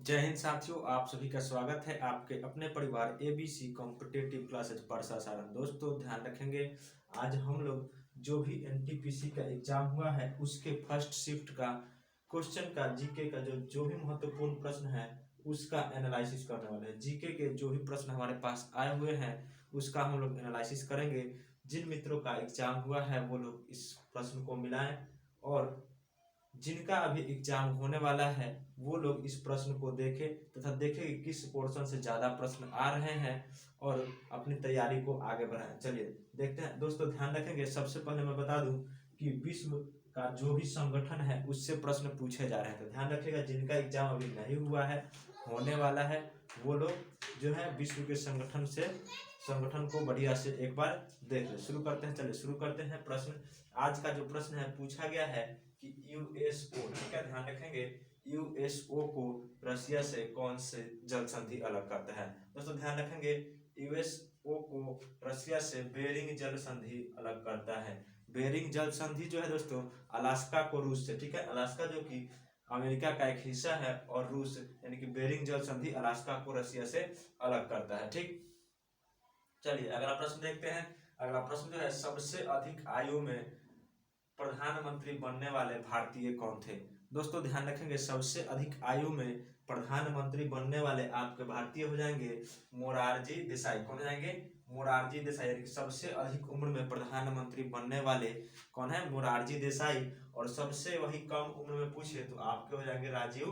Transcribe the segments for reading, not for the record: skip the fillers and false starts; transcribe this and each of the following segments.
जय हिंद साथियों, आप सभी का स्वागत है आपके अपने परिवार ABC competitive classes Parsa Saran. दोस्तों ध्यान रखेंगे, आज हम लोग जो भी एनटीपीसी का एग्जाम हुआ है उसके फर्स्ट शिफ्ट का क्वेश्चन का जीके का जो भी महत्वपूर्ण प्रश्न है उसका एनालिसिस करने वाले हैं। जीके के जो भी प्रश्न हमारे पास आए हुए हैं उसका हम लोग एनालिसिस करेंगे। जिन मित्रों का एग्जाम हुआ है वो लोग इस प्रश्न को मिलाएं और जिनका अभी एग्जाम होने वाला है वो लोग इस प्रश्न को देखें तथा देखें कि किस पोर्शन से ज्यादा प्रश्न आ रहे हैं और अपनी तैयारी को आगे बढ़ाएं। चलिए देखते हैं दोस्तों, ध्यान रखेंगे। सबसे पहले मैं बता दूं कि विश्व का जो भी संगठन है उससे प्रश्न पूछे जा रहे हैं, तो ध्यान रखिएगा जिनका एग्जाम अभी नहीं हुआ है होने वाला है वो लोग जो है विश्व के संगठन को बढ़िया से एक बार देख ले। शुरू करते हैं, चलिए शुरू करते हैं। प्रश्न आज का जो प्रश्न है पूछा गया है कि यूएसओ, ठीक है, ध्यान रखेंगे, यूएसओ को रशिया से कौन से जल संधि अलग करता है। दोस्तों ध्यान रखेंगे, यूएसओ को रशिया से बेरिंग जल संधि अलग करता है। बेरिंग जल संधि जो है दोस्तों अलास्का को रूस से, ठीक है, अलास्का जो कि अमेरिका का एक हिस्सा है और रूस यानी कि बेरिंग जल संधि अलास्का को रशिया से अलग करता है। ठीक, चलिए अगला प्रश्न देखते हैं। अगला प्रश्न जो है, सबसे अधिक आयु में प्रधानमंत्री बनने वाले भारतीय कौन थे। दोस्तों ध्यान रखेंगे, सबसे अधिक आयु में प्रधानमंत्री बनने वाले आपके भारतीय हो जाएंगे मोरारजी देसाई। कौन हो जाएंगे? मोरारजी देसाई। यानी कि सबसे अधिक उम्र में प्रधानमंत्री बनने वाले कौन है? मोरारजी देसाई। और सबसे वही कम उम्र में पूछे तो आपके हो जाएंगे राजीव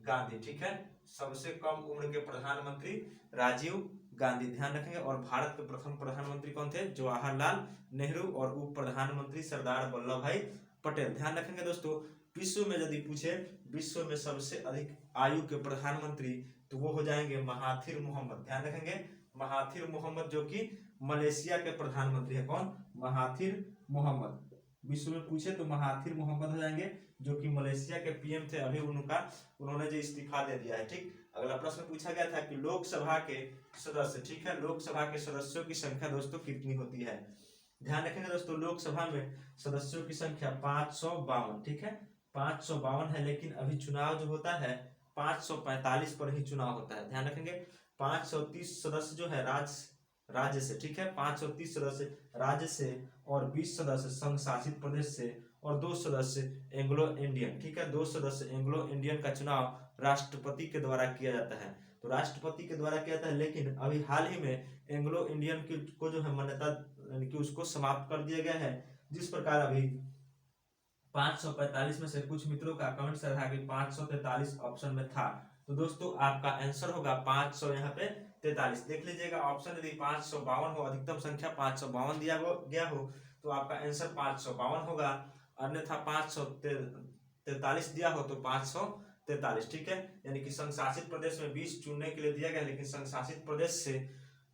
गांधी। ठीक है, सबसे कम उम्र के प्रधानमंत्री राजीव गांधी, ध्यान रखेंगे। और भारत के प्रथम प्रधानमंत्री कौन थे? जवाहरलाल नेहरू। और उप प्रधानमंत्री सरदार वल्लभ भाई पटेल। ध्यान रखेंगे दोस्तों, विश्व में यदि पूछे विश्व में सबसे अधिक आयु के प्रधानमंत्री तो वो हो जाएंगे महाथिर मोहम्मद। ध्यान रखेंगे, महाथिर मोहम्मद जो कि मलेशिया के प्रधानमंत्री है। कौन? Mahathir Mohamad. विश्व में पूछे तो महाथिर मोहम्मद हो जाएंगे जो कि मलेशिया के पीएम थे। अभी उन्होंने जो इस्तीफा दे दिया है। ठीक, अगला प्रश्न पूछा गया था कि लोकसभा के सदस्य, ठीक है, लोकसभा के सदस्यों की संख्या दोस्तों कितनी होती है। ध्यान रखेंगे दोस्तों, लोकसभा में सदस्यों की संख्या 552, ठीक है, 552 है। लेकिन अभी चुनाव जो होता है 545 पर ही चुनाव होता है। ध्यान रखेंगे, 530 सदस्य जो है राज्य से, ठीक है, 530 सदस्य राज्य से और 20 सदस्य संघ शासित प्रदेश से और 2 सदस्य एंग्लो इंडियन, ठीक है, 2 सदस्य एंग्लो इंडियन का चुनाव राष्ट्रपति के द्वारा किया जाता है। तो राष्ट्रपति के द्वारा किया जाता है, लेकिन अभी हाल ही में एंग्लो इंडियन को जो है मान्यता यानी कि उसको समाप्त कर दिया गया है। जिस प्रकार अभी 545 में से कुछ मित्रों का कमेंट से था कि 543 ऑप्शन में था, तो दोस्तों आपका आंसर होगा 500 यहाँ पे 43। देख लीजिएगा, ऑप्शन यदि 552 हो, अधिकतम संख्या 552 दिया गया हो तो आपका आंसर 552 होगा। अन्यथा 543 दिया हो तो 543, ठीक है। यानी कि संघ शासित प्रदेश में 20 चुनने के लिए दिया गया, लेकिन संघ शासित प्रदेश से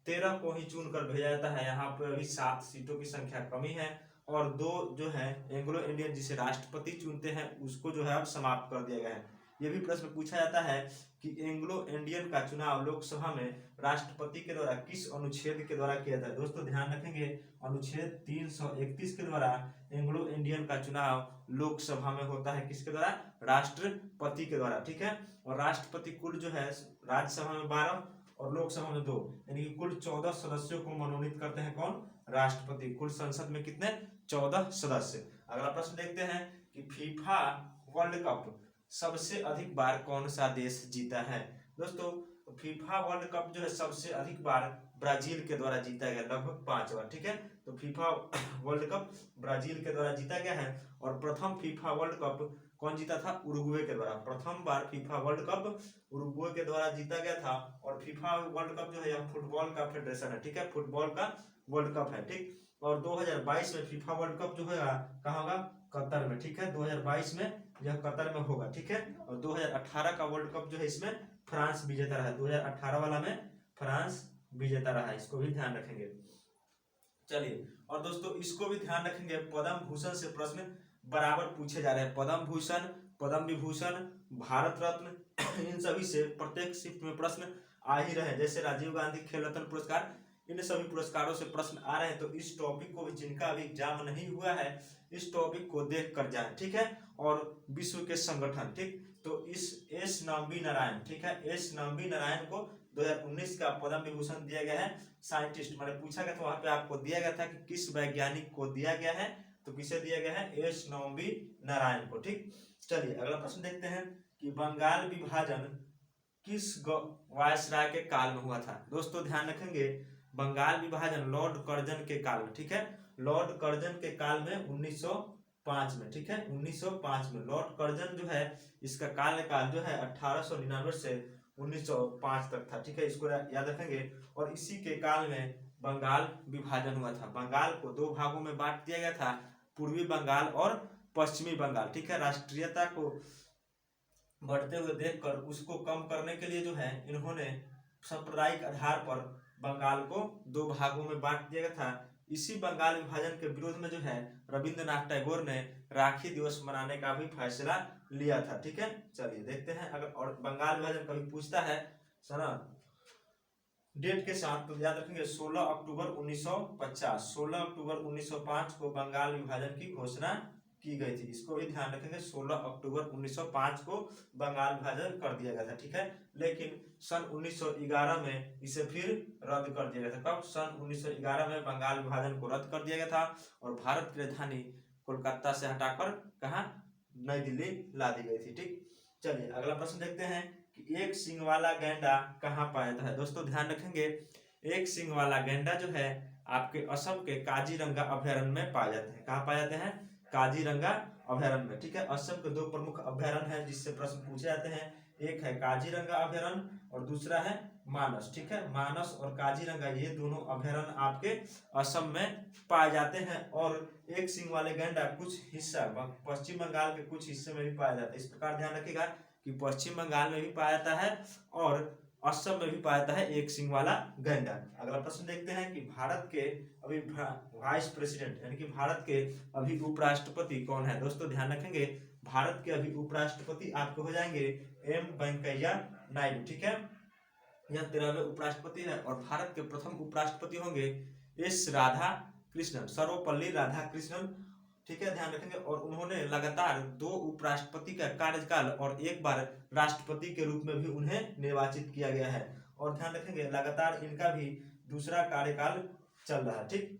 13 को ही चुनकर भेजा जाता है। यहाँ पर अभी 7 सीटों की संख्या कमी है और 2 जो है एंग्लो इंडियन जिसे राष्ट्रपति चुनते हैं उसको जो है अब समाप्त कर दिया गया है। ये भी प्रश्न पूछा जाता है कि एंग्लो इंडियन का चुनाव लोकसभा में राष्ट्रपति के द्वारा किस अनुच्छेद के द्वारा किया जाता है। दोस्तों ध्यान रखेंगे, अनुच्छेद 331 के द्वारा एंग्लो इंडियन का चुनाव लोकसभा में होता है। किसके द्वारा? राष्ट्रपति के द्वारा, ठीक है। और राष्ट्रपति कुल जो है राज्यसभा में 12 और लोकसभा में 2, यानी कि कुल 14 सदस्यों को मनोनीत करते हैं। कौन? राष्ट्रपति। कुल संसद में कितने? 14 सदस्य। अगला प्रश्न देखते हैं कि फीफा वर्ल्ड कप सबसे अधिक बार कौन सा देश जीता है। दोस्तों फीफा वर्ल्ड कप जो है सबसे अधिक बार ब्राजील के द्वारा जीता गया, लगभग 5 बार, ठीक है। तो फीफा वर्ल्ड कप ब्राजील के द्वारा जीता गया है। और प्रथम फीफा वर्ल्ड कप कौन जीता था? उरुग्वे के द्वारा। प्रथम बार फीफा वर्ल्ड कप उरुग्वे के द्वारा जीता गया था। और फीफा वर्ल्ड कप जो है यह फुटबॉल का फेडरेशन है, ठीक है, फुटबॉल का वर्ल्ड कप है। ठीक, और 2022 में फीफा वर्ल्ड कप जो है कहाँ होगा? कतर में, ठीक है, 2022 में यह कतर में होगा, ठीक है। और 2018 का वर्ल्ड कप जो है इसमें फ्रांस विजेता रहा है। 2018 वाला में फ्रांस विजेता रहा है, इसको भी ध्यान रखेंगे। चलिए, और दोस्तों इसको भी ध्यान रखेंगे, पद्म भूषण से प्रश्न बराबर पूछे जा रहे हैं। पद्म भूषण, पद्म विभूषण, भारत रत्न इन सभी से प्रत्येक शिफ्ट में प्रश्न आ ही रहे। जैसे राजीव गांधी खेल रत्न पुरस्कार इन सभी पुरस्कारों से प्रश्न आ रहे हैं, तो इस टॉपिक को भी, जिनका अभी एग्जाम नहीं हुआ है, इस टॉपिक को देख कर जाए, ठीक है। और विश्व के संगठन, ठीक, तो इस एस नाम्बी नारायण, ठीक है, एस नाम्बी नारायण को 2019 का पद्म विभूषण दिया गया है। साइंटिस्ट मैंने पूछा गया था, वहां पे आपको दिया गया था कि किस वैज्ञानिक को दिया गया है, तो किसे दिया गया है, एस नाम्बी नारायण को, ठीक। चलिए अगला प्रश्न देखते हैं कि बंगाल विभाजन किस वायसराय के काल में हुआ था। दोस्तों ध्यान रखेंगे, बंगाल विभाजन लॉर्ड कर्जन के काल में, ठीक है, लॉर्ड कर्जन के काल में 1905 में, ठीक है, 1905 में लॉर्ड कर्जन जो है, इसका कार्यकाल जो है 1899 से 1905 तक था, ठीक है, इसको याद रखेंगे। और इसी के काल में बंगाल विभाजन हुआ था। बंगाल को दो भागों में बांट दिया गया था, पूर्वी बंगाल और पश्चिमी बंगाल, ठीक है। राष्ट्रीयता को बढ़ते हुए देखकर उसको कम करने के लिए जो है, इन्होंने सांप्रदायिक आधार पर बंगाल को दो भागों में बांट दिया गया था। इसी बंगाल विभाजन के विरोध में जो है, रविंद्रनाथ टैगोर ने राखी दिवस मनाने का भी फैसला लिया था, ठीक है। चलिए देखते हैं, अगर और बंगाल विभाजन कभी पूछता है सना डेट के साथ, तो याद रखेंगे 16 अक्टूबर 1950, 16 अक्टूबर 1905 को बंगाल विभाजन की घोषणा की गई थी। इसको भी ध्यान रखेंगे, 16 अक्टूबर 1905 को बंगाल विभाजन कर दिया गया था, ठीक है। लेकिन सन 1911 में इसे फिर रद्द कर दिया गया था। कब? सन 1911 में बंगाल विभाजन को रद्द कर दिया गया था और भारत की राजधानी कोलकाता से हटाकर कहाँ, नई दिल्ली ला दी गई थी, ठीक। चलिए अगला प्रश्न देखते हैं कि एक सींग वाला गैंडा कहाँ पाया जाता है। दोस्तों ध्यान रखेंगे, एक सींग वाला गैंडा जो है आपके असम के काजीरंगा अभयारण्य में पाए जाते हैं। कहाँ पाए जाते हैं? काजीरंगा अभयारण्य में, ठीक है। असम के दो प्रमुख अभयारण्य हैं जिससे प्रश्न पूछे जाते हैं, एक है काजीरंगा अभयारण्य और दूसरा है मानस, ठीक है। मानस और काजीरंगा ये दोनों अभयारण्य आपके असम में पाए जाते हैं। और एक सींग वाले गैंडा कुछ हिस्सा पश्चिम बंगाल के कुछ हिस्से में भी पाया जाता है। इस प्रकार ध्यान रखिएगा कि पश्चिम बंगाल में भी पाया जाता है और असम में भी पाया जाता है एक सींग वाला गैंडा। अगला प्रश्न देखते हैं कि भारत के अभी वाइस प्रेसिडेंट यानी कि भारत के अभी उपराष्ट्रपति कौन है। दोस्तों ध्यान रखेंगे, भारत के अभी उपराष्ट्रपति आपको हो जाएंगे एम वेंकैया नायडू, ठीक है। यह 13वें उपराष्ट्रपति है और भारत के प्रथम उपराष्ट्रपति होंगे एस राधा कृष्णन, सर्वपल्ली राधा कृष्णन, ठीक है, ध्यान रखेंगे। और उन्होंने लगातार 2 उपराष्ट्रपति का कार्यकाल और एक बार राष्ट्रपति के रूप में भी उन्हें निर्वाचित किया गया है। और ध्यान रखेंगे लगातार इनका भी दूसरा कार्यकाल चल रहा है, ठीक।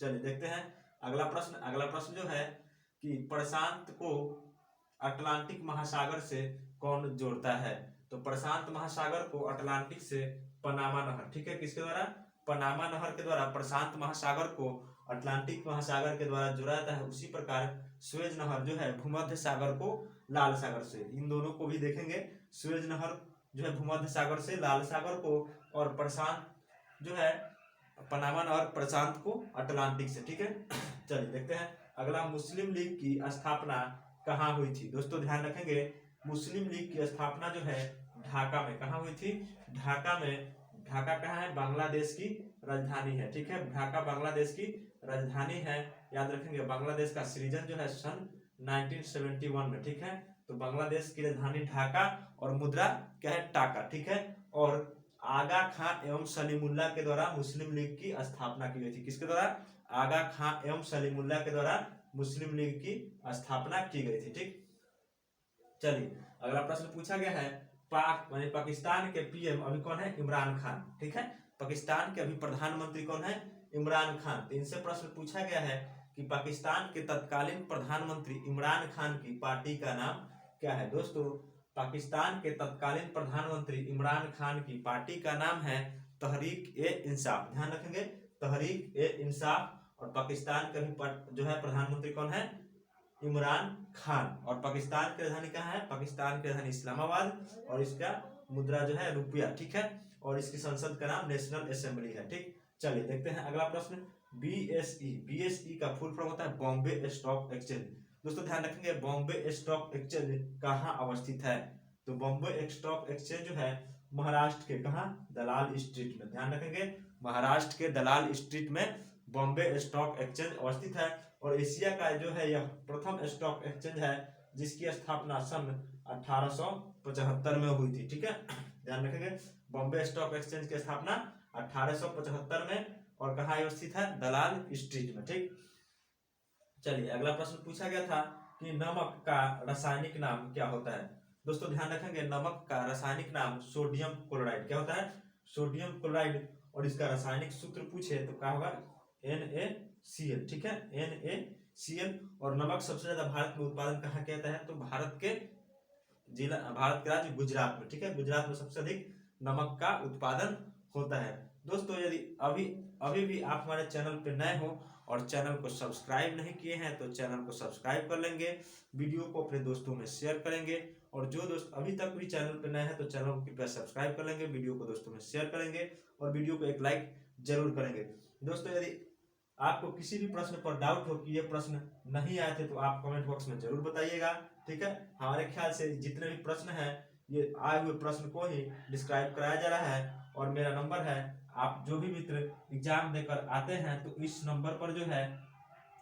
चलिए देखते हैं अगला प्रश्न। अगला प्रश्न जो है कि प्रशांत को अटलांटिक महासागर से कौन जोड़ता है। तो प्रशांत महासागर को अटलांटिक से पनामा नहर, ठीक है, किसके द्वारा? पनामा नहर के द्वारा प्रशांत महासागर को अटलांटिक महासागर के द्वारा जोड़ा जाता है। उसी प्रकार स्वेज नहर जो है भूमध्य सागर को लाल सागर से, इन दोनों को भी देखेंगे। स्वेज नहर जो है भूमध्य सागर से लाल सागर को, और प्रशांत जो है पनामा नहर प्रशांत को अटलांटिक से, ठीक है। चलिए देखते हैं अगला, मुस्लिम लीग की स्थापना कहाँ हुई थी। दोस्तों ध्यान रखेंगे, मुस्लिम लीग की स्थापना जो है ढाका में कहाँ हुई थी? ढाका में। ढाका कहाँ है? बांग्लादेश की राजधानी है, ठीक है। ढाका बांग्लादेश की राजधानी है, याद रखेंगे। बांग्लादेश का सृजन जो है सन 1971 में, ठीक है। तो बांग्लादेश की राजधानी ढाका और मुद्रा क्या है? टाका, ठीक है। और आगा खां एवं सलीमुल्लाह के द्वारा मुस्लिम लीग की स्थापना की गई थी। किसके द्वारा? आगा खां एवं सलीमुल्लाह के द्वारा मुस्लिम लीग की स्थापना की गई थी, ठीक। चलिए अगला प्रश्न पूछा गया है, पाक यानी पाकिस्तान के पीएम अभी कौन है? इमरान खान, ठीक है। पाकिस्तान के अभी प्रधानमंत्री कौन है? इमरान खान। तो इनसे प्रश्न पूछा गया है कि पाकिस्तान के तत्कालीन प्रधानमंत्री इमरान खान की पार्टी का नाम क्या है। दोस्तों पाकिस्तान के तत्कालीन प्रधानमंत्री इमरान खान की पार्टी का नाम है तहरीक ए इंसाफ, ध्यान रखेंगे, तहरीक ए इंसाफ। और पाकिस्तान के अभी जो है प्रधानमंत्री कौन है? इमरान खान। और पाकिस्तान की राजधानी कहाँ है? पाकिस्तान की राजधानी इस्लामाबाद और इसका मुद्रा जो है रुपया, ठीक है। और इसकी संसद का नाम नेशनल असेंबली है, ठीक। चलिए देखते हैं अगला प्रश्न, बीएसई का फुल फॉर्म होता है बॉम्बे स्टॉक एक्सचेंज। दोस्तों ध्यान रखेंगे, बॉम्बे स्टॉक एक्सचेंज कहाँ अवस्थित है। तो बॉम्बे स्टॉक एक्सचेंज जो है महाराष्ट्र के कहाँ? दलाल स्ट्रीट में, ध्यान रखेंगे, महाराष्ट्र के दलाल स्ट्रीट में बॉम्बे स्टॉक एक्सचेंज अवस्थित है। और एशिया का जो है यह प्रथम स्टॉक एक्सचेंज है जिसकी स्थापना सन 1875 में हुई थी, ठीक है। ध्यान रखेंगे, बॉम्बे स्टॉक एक्सचेंज की स्थापना 1875 में। और कहाँ अवस्थित है? दलाल स्ट्रीट में। ठीक, चलिए अगला प्रश्न पूछा गया था कि नमक का रासायनिक नाम क्या होता है। दोस्तों ध्यान रखेंगे, नमक का रासायनिक नाम सोडियम क्लोराइड क्या होता है? Sodium chloride. और इसका रासायनिक सूत्र पूछे तो क्या होगा? NaCl। ठीक है, NaCl। और नमक सबसे ज्यादा भारत में उत्पादन कहाँ किया जाता है? तो भारत के राज्य गुजरात में। ठीक है, गुजरात में सबसे अधिक नमक का उत्पादन होता है। दोस्तों यदि अभी भी आप हमारे चैनल पे नए हो और चैनल को सब्सक्राइब नहीं किए हैं तो चैनल को सब्सक्राइब कर लेंगे, वीडियो को अपने दोस्तों में शेयर करेंगे। और जो दोस्त अभी तक भी चैनल पे नए हैं तो चैनल को कृपया सब्सक्राइब कर लेंगे, वीडियो को दोस्तों में शेयर करेंगे और वीडियो को एक लाइक जरूर करेंगे। दोस्तों यदि आपको किसी भी प्रश्न पर डाउट हो कि ये प्रश्न नहीं आए थे तो आप कमेंट बॉक्स में जरूर बताइएगा। ठीक है, हमारे ख्याल से जितने भी प्रश्न हैं ये आए हुए प्रश्न को ही डिस्क्राइब कराया जा रहा है। और मेरा नंबर है, आप जो भी मित्र एग्जाम देकर आते हैं तो इस नंबर पर जो है,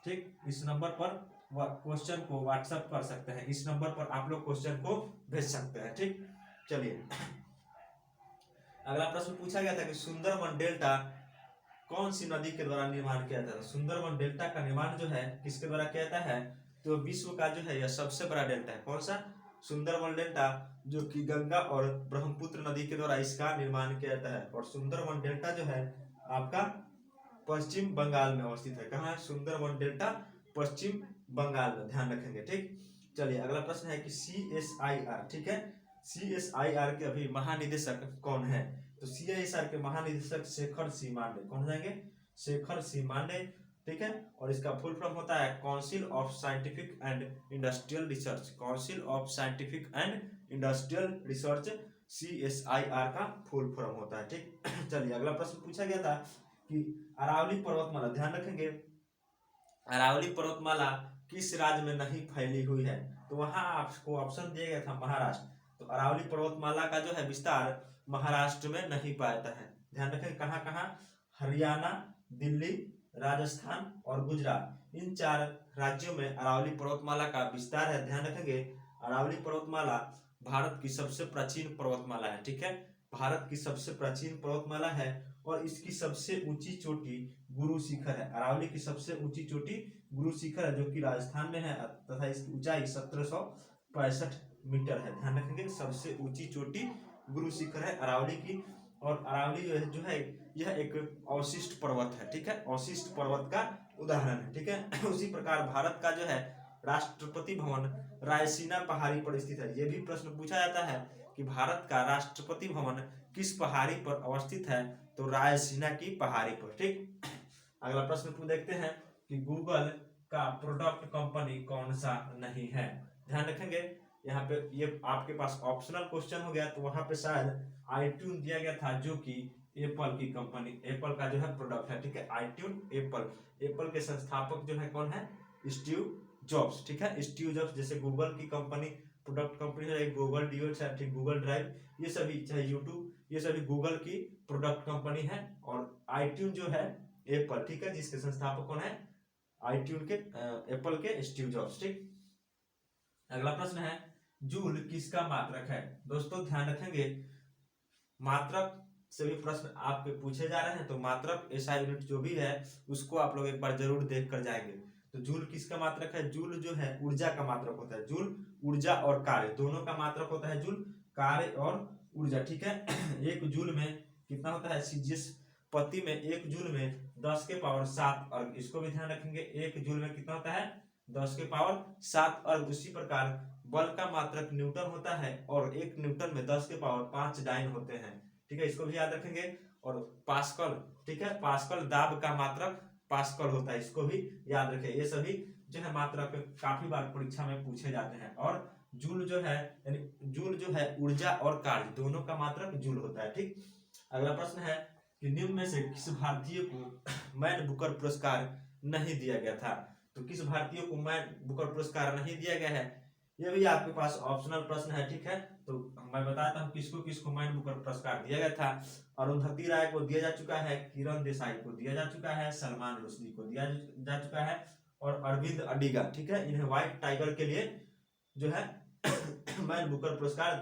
ठीक, इस नंबर पर क्वेश्चन को व्हाट्सएप कर सकते हैं, इस नंबर पर आप लोग क्वेश्चन को भेज सकते हैं। ठीक, चलिए अगला प्रश्न पूछा गया था कि सुंदरबन डेल्टा कौन सी नदी के द्वारा निर्माण किया जाता है? सुंदरबन डेल्टा का निर्माण जो है किसके द्वारा किया जाता है? तो विश्व का जो है यह सबसे बड़ा डेल्टा है। कौन सा? सुंदरबन डेल्टा, जो कि गंगा और ब्रह्मपुत्र नदी के द्वारा इसका निर्माण किया जाता है। और सुंदरबन डेल्टा जो है आपका पश्चिम बंगाल में अवस्थित है। कहाँ है? सुंदरबन डेल्टा पश्चिम बंगाल में, ध्यान रखेंगे। ठीक, चलिए अगला प्रश्न है कि CSIR, ठीक है, CSIR के अभी महानिदेशक कौन है? तो CSIR के महानिदेशक शेखर सी मांडे। कौन जाएंगे? शेखर सी मांडे। ठीक है, और इसका फुल फॉर्म होता है council of scientific and industrial research. Council of scientific and industrial research CSIR का फुल फॉर्म होता है। ठीक, चलिए अगला प्रश्न पूछा गया था कि अरावली पर्वतमाला, ध्यान रखेंगे, अरावली पर्वतमाला किस राज्य में नहीं फैली हुई है? तो वहां आपको ऑप्शन दिया गया था महाराष्ट्र। तो अरावली पर्वतमाला का जो है विस्तार महाराष्ट्र में नहीं पाता है। ध्यान रखें, कहाँ कहाँ? हरियाणा, दिल्ली, राजस्थान और गुजरात, इन 4 राज्यों में अरावली पर्वतमाला का विस्तार है। ध्यान रखेंगे, अरावली पर्वतमाला भारत की सबसे प्राचीन पर्वतमाला है। ठीक है, भारत की सबसे प्राचीन पर्वतमाला है और इसकी सबसे ऊंची चोटी गुरु शिखर है। अरावली की सबसे ऊंची चोटी गुरु शिखर है, जो कि राजस्थान में है तथा इसकी ऊंचाई 1765 मीटर है। ध्यान रखेंगे, सबसे ऊंची चोटी गुरु शिखर है अरावली की। और अरावली जो है यह एक अवशिष्ट पर्वत है। ठीक है, अवशिष्ट पर्वत का उदाहरण है। ठीक है, उसी प्रकार भारत का जो है राष्ट्रपति भवन रायसीना पहाड़ी पर स्थित है। यह भी प्रश्न पूछा जाता है कि भारत का राष्ट्रपति भवन किस पहाड़ी पर अवस्थित है? तो रायसीना की पहाड़ी पर। ठीक, अगला प्रश्न देखते हैं कि गूगल का प्रोडक्ट कंपनी कौन सा नहीं है? ध्यान रखेंगे, यहाँ पे ये आपके पास ऑप्शनल क्वेश्चन हो गया तो वहां पे शायद iTunes दिया गया था, जो कि एप्पल की कंपनी, एप्पल का जो है प्रोडक्ट है। ठीक है, iTunes एप्पल के संस्थापक जो है कौन है? Steve jobs. ठीक है, स्टीव जॉब्स। जैसे गूगल की कंपनी प्रोडक्ट कंपनी है, गूगल डिओ, ठीक, गूगल ड्राइव, ये सभी, चाहे यूट्यूब, ये सभी गूगल की प्रोडक्ट कंपनी है। और iTunes जो है एप्पल, ठीक है, जिसके संस्थापक कौन है? iTunes के एप्पल के स्टीव जॉब्स। ठीक, अगला प्रश्न है जूल किसका मात्रक है? दोस्तों ध्यान रखेंगे, मात्रक से भी प्रश्न आपके पूछे जा रहे हैं तो मात्रक ऐसा यूनिट जो भी है उसको आप लोग एक बार जरूर देख कर जाएंगे। तो जूल किसका मात्रक है? जूल जो है ऊर्जा का मात्रक होता है। जूल ऊर्जा और कार्य दोनों का मात्रक होता है। जूल कार्य और ऊर्जा। ठीक है, एक जूल में कितना होता है? जिस पति में एक जूल में 10 के पावर 7 अर्ग, इसको भी ध्यान रखेंगे, एक जूल में कितना होता है? 10 के पावर 7 अर्ग। उसी प्रकार बल का मात्रक न्यूटन होता है और एक न्यूटन में 10 के पावर 5 डाइन होते हैं। ठीक है, इसको भी याद रखेंगे। और पास्कल, ठीक है, पास्कल दाब का मात्रक पास्कल होता है, इसको भी याद रखें। ये सभी जो है मात्रक काफी बार परीक्षा में पूछे जाते हैं। और जूल जो है, यानी जूल जो है ऊर्जा और कार्य दोनों का मात्रक जूल होता है। ठीक, अगला प्रश्न है कि निम्न में से किस भारतीय को मैन बुकर पुरस्कार नहीं दिया गया था? तो किस भारतीय को मैन बुकर पुरस्कार नहीं दिया गया है? ये भी आपके पास ऑप्शनल प्रश्न है। ठीक है, तो मैं बताता हूँ किसको किसको मैन बुकर पुरस्कार दिया गया था। अरुंधति राय को दिया जा चुका है, किरण देसाई को दिया जा चुका है, सलमान रुश्दी को दिया जा चुका है और अरविंद अडिगा। ठीक है, इन्हें व्हाइट टाइगर के लिए जो है मैन बुकर पुरस्कार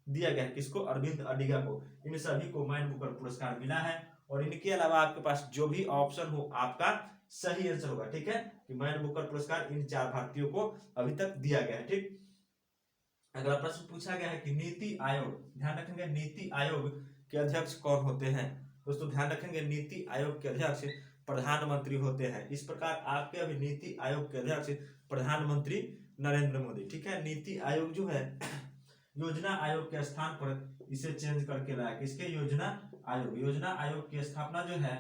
दिया गया है। किसको? अरविंद अडिगा को। इन सभी को मैन बुकर पुरस्कार मिला है और इनके अलावा आपके पास जो भी ऑप्शन हो आपका सही आंसर होगा। ठीक है, कि मैन बुकर पुरस्कार इन 4 भारतीयों को अभी तक दिया गया है। ठीक, अगला प्रश्न पूछा गया है कि नीति आयोग, ध्यान रखेंगे नीति आयोग के अध्यक्ष कौन होते हैं। दोस्तों ध्यान रखेंगे नीति आयोग के अध्यक्ष प्रधानमंत्री होते हैं। इस प्रकार आपके अभी नीति आयोग के अध्यक्ष प्रधानमंत्री नरेंद्र मोदी। ठीक है, नीति आयोग जो है योजना आयोग के स्थान पर इसे चेंज करके लाया। किसके? योजना आयोग। योजना आयोग की स्थापना जो है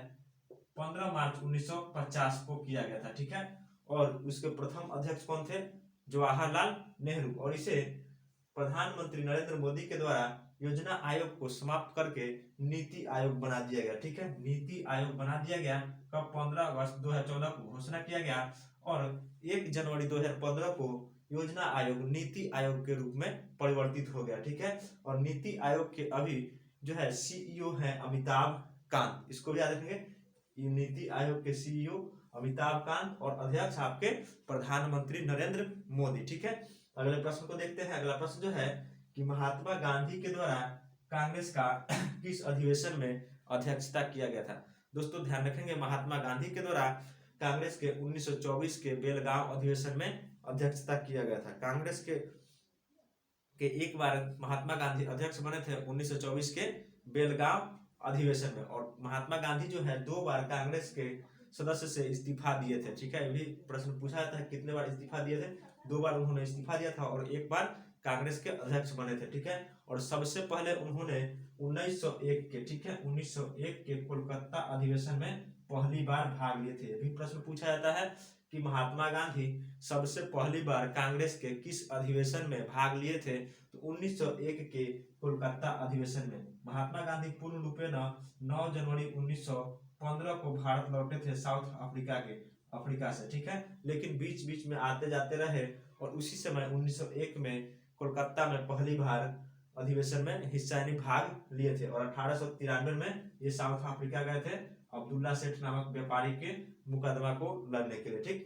15 मार्च 1950 को किया गया था। ठीक है, और उसके प्रथम अध्यक्ष कौन थे? जवाहरलाल नेहरू। और इसे प्रधानमंत्री नरेंद्र मोदी के द्वारा योजना आयोग को समाप्त करके नीति आयोग बना दिया गया। ठीक है, नीति आयोग बना दिया गया कब? 15 अगस्त 2014 को घोषणा किया गया और 1 जनवरी 2015 को योजना आयोग नीति आयोग के रूप में परिवर्तित हो गया। ठीक है, और नीति आयोग के अभी जो है सीईओ है अमिताभ कांत। इसको भी याद रखेंगे, नीति आयोग के सीईओ अमिताभ कांत और अध्यक्ष आपके प्रधानमंत्री नरेंद्र मोदी। ठीक है, अगले प्रश्न को देखते हैं। अगला प्रश्न जो है कि महात्मा गांधी के द्वारा कांग्रेस का किस अधिवेशन में अध्यक्षता किया गया था। दोस्तों ध्यान रखेंगे महात्मा गांधी के द्वारा कांग्रेस के 1924 के बेलगांव अधिवेशन में अध्यक्षता किया गया था। कांग्रेस के एक बार महात्मा गांधी अध्यक्ष बने थे 1924 के बेलगांव अधिवेशन में, और महात्मा गांधी जो है 2 बार कांग्रेस के सदस्य से इस्तीफा दिए थे। ठीक है, भी प्रश्न पूछा जाता है कितने बार इस्तीफा दिए थे? 2 बार उन्होंने इस्तीफा दिया था और 1 बार कांग्रेस के अध्यक्ष बने थे। ठीक है, और सबसे पहले उन्होंने 1901 के, ठीक है, 1901 के कोलकाता अधिवेशन में पहली बार भाग लिए थे। भी प्रश्न पूछा जाता है कि महात्मा गांधी सबसे पहली बार कांग्रेस के किस अधिवेशन में भाग लिए थे? तो 1901 के कोलकाता अधिवेशन में। महात्मा गांधी पूर्ण रूपे 9 जनवरी 1915 को भारत लौटे थे साउथ अफ्रीका से। ठीक है, लेकिन बीच बीच में आते जाते रहे और उसी समय 1901 में कोलकाता में पहली बार अधिवेशन में हिस्सा भाग लिए थे और 1893 में ये साउथ अफ्रीका गए थे अब्दुल्ला सेठ नामक व्यापारी के मुकदमा को लड़ने के लिए। ठीक,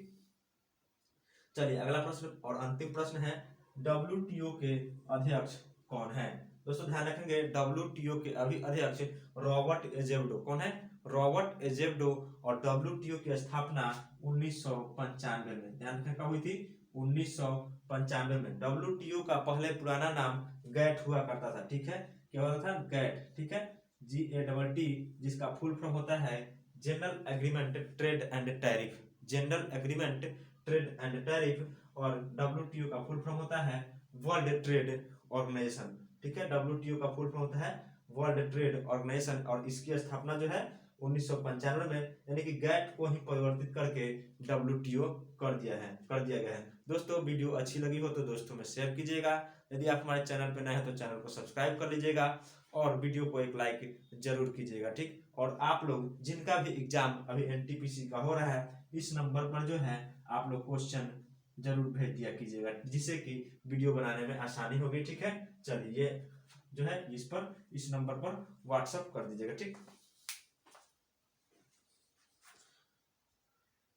चलिए अगला प्रश्न और अंतिम प्रश्न है, WTO के अध्यक्ष कौन है? दोस्तों ध्यान रखेंगे WTO के अभी अध्यक्ष रॉबर्ट एजेब्डो। कौन है? रॉबर्ट एजेब्डो। और WTO की स्थापना 1995 में, ध्यान रखें, कब हुई थी? 1995 में। WTO का पहले पुराना नाम गैट हुआ करता था। ठीक है, क्या होता था? गैट। ठीक है, GATT, जिसका फुल फॉर्म होता है general agreement trade and tariff. General agreement trade and tariff. और WTO का फुल फॉर्म होता है वर्ल्ड ट्रेड ऑर्गेनाइजेशन। ठीक है, WTO का फुल फॉर्म होता है वर्ल्ड ट्रेड ऑर्गेनाइजेशन और इसकी स्थापना जो है 1995 में, यानी कि गैट को ही परिवर्तित करके WTO कर दिया गया है। दोस्तों वीडियो अच्छी लगी हो तो दोस्तों में शेयर कीजिएगा। यदि आप हमारे चैनल पर नए हैं तो चैनल को सब्सक्राइब कर लीजिएगा और वीडियो को एक लाइक जरूर कीजिएगा। ठीक, और आप लोग जिनका भी एग्जाम अभी NTPC का हो रहा है, इस नंबर पर जो है आप लोग क्वेश्चन जरूर भेज दिया कीजिएगा, जिससे कि वीडियो बनाने में आसानी होगी। ठीक है, चलिए जो है इस नंबर पर व्हाट्सएप कर दीजिएगा। ठीक।